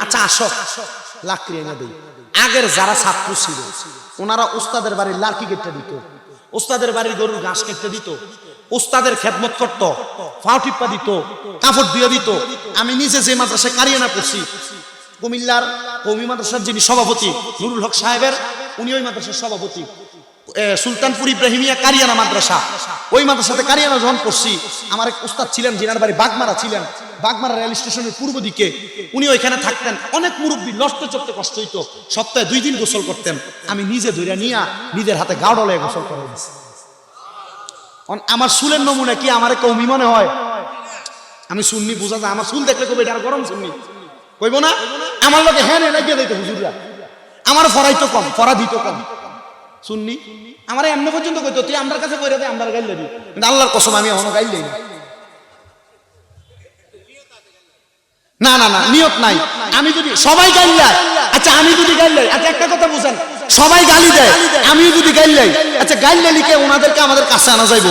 আচ্ছা আসো লাকড়ি এনে দেই। আগের যারা ছাত্র ছিল ওনারা উস্তাদের বাড়ির লাকড়ি কেটে দিত, উস্তাদের বাড়ির গরুর ঘাস কেটে দিত, উস্তাদের খেদমত করত, ফাও টিপ্পা দিত, কাপড় দিয়ে দিত। আমি নিজে যে মাদ্রাসায় কারিয়ানা পড়ছি, কুমিল্লার কওমি মাদ্রাসার যিনি সভাপতি নুরুল হক সাহেবের, উনি ওই মাদ্রাসার সভাপতি। সুলতানপুর ইব্রাহিমিয়া কারিয়ানা মাদ্রাসা, ওই মাদ্রাসাতে কারিয়ানা যখন পড়ছি, আমার এক উস্তাদ ছিলেন যিনার বাড়ি বাগমারা ছিলেন, বাগমারা রেল স্টেশনের পূর্ব দিকে। উনি ওইখানে থাকতেন। অনেক মুরব্বী, লড়তে চড়তে কষ্ট হইতো, সপ্তাহে 2 দিন গোসল করতেন। আমি নিজে ধরে নিয়ে নিজের হাতে গাওডলে গোসল করে দিচ্ছি। আমার চুলের নমুনা কি আমার কওমি মনে হয়? আমি সুন্নি, বোঝা যায় আমার চুল দেখলে কবে এটা গরম সুন্নি কইব না? আমার লোকে হ্যাঁ লাগিয়ে দিত হুজুররা, আমার ফরাইতো কম, ফরা দিত কম। সুন্নি আমার এমনি পর্যন্ত কইতো তুই আমার কাছে কইরা দে, আমরা গাইল দিবি, কিন্তু আল্লাহর কসম আমি এখনো গাইল দেই না। না না না, নিয়ত নাই। আমি যদি সবাই গাইল দেয়, আচ্ছা আমি যদি গাইল দেই, আচ্ছা একটা কথা বুঝেন, সবাই গালি দেয়, আমি যদি গাইল দেই, আচ্ছা গাইল লিখে ওনাদেরকে আমাদের কাছে আনা যাইব?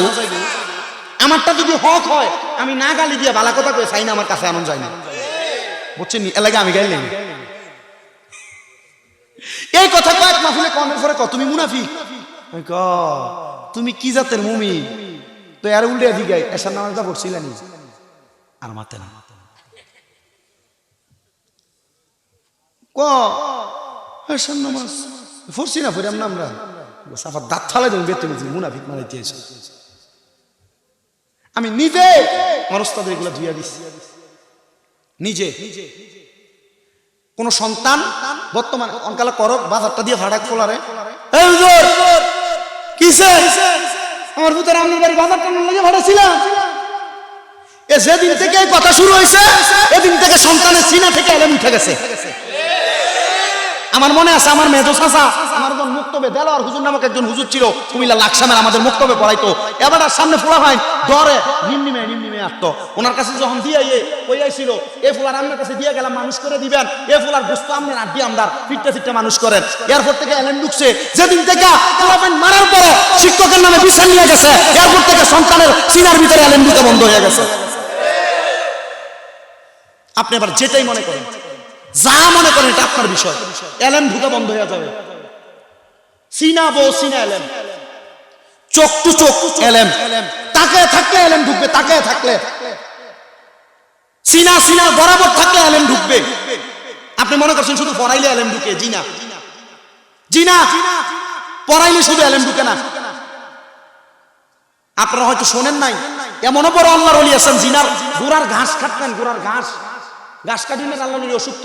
আমারটা যদি হক হয়, আমি না গালি দিয়ে ভালো কথা কই চাই না, আমার কাছে আনন্দ যায় না, বুঝছেন? এলাকা আমি গাইল নেই। এই কথা কয়েক মাহফিলে কমের পরে তুমি মুনাফিক, তুমি কি জাতের মুমিন? তো আর উল্টে দিকে এসার নামাজটা পড়ছিলেন আর মাতে না ক এসার নামাজ পড়ছি না, পড়াম না আমরা। সাফার দাঁত ফালাই দেবো বেতন, মুনাফিক মারাইতে এসে আমি নিজে আমার ওস্তাদের এগুলো ধুইয়া দিচ্ছি নিজে। কোন সন্তান বর্তমান অঙ্কালা করক বাজারটা দিয়ে ভাড়া খোলারে কিসে আমার ভূতের আপনার বাড়ি বাজারটা লেগে ভাড়া ছিলাম। যেদিন থেকে এই কথা শুরু হয়েছে, এদিন থেকে সন্তানের সিনা থেকে এলেম উঠে গেছে। আমার মনে আছে আমার মেজো চাচা, আমার একজন মুক্তবে দেলোয়ার হুজুর নামক একজন হুজুর ছিল কুমিল্লা লাকসামের, আমাদের মুক্তবে পড়াইতো। এবার আর সামনে ফোলা হয় ডরে নিমনিমে আসতো। ওনার কাছে যখন দিয়ে কইয়াছিল এ ফোলার আপনার কাছে দিয়ে গেলাম মানুষ করে দিবেন, এ ফোলার বুঝতো আপনার আড্ডি আমদার ফিটতে মানুষ করেন। এয়ারপোর্ট থেকে এলেন ঢুকছে, যেদিন থেকে মারার পরে শিক্ষকের নামে বিচার নিয়ে গেছে, এয়ারপোর্ট থেকে সন্তানের সিনার ভিতরে এলেন ঢুকে বন্ধ হয়ে গেছে। আপনি এবার যেটাই মনে করেন, যা মনে করেন এটা আপনার বিষয়, এলেম ঢুকে বন্ধ হয়ে যাবে। সিনা বউ সিনা এলেম, চোখ টু চোখ এলেম, তাকায় থাকলে এলেম ঢুকবে, তাকায় থাকলে সিনা সিনা বরাবর থাকলে এলেম ঢুকবে। আপনি মনে করছেন শুধু পড়াইলে এলেম ঢুকে? জিনা জিনা পড়াইলে শুধু এলেম ঢুকে না। আপনারা হয়তো শোনেন নাই, এমনও বড় আল্লাহর ওলি আছেন জিনার গোড়ার ঘাস কাটলেন, গোড়ার ঘাস কাটিলেন, আল্লাহর ওলি অসুস্থ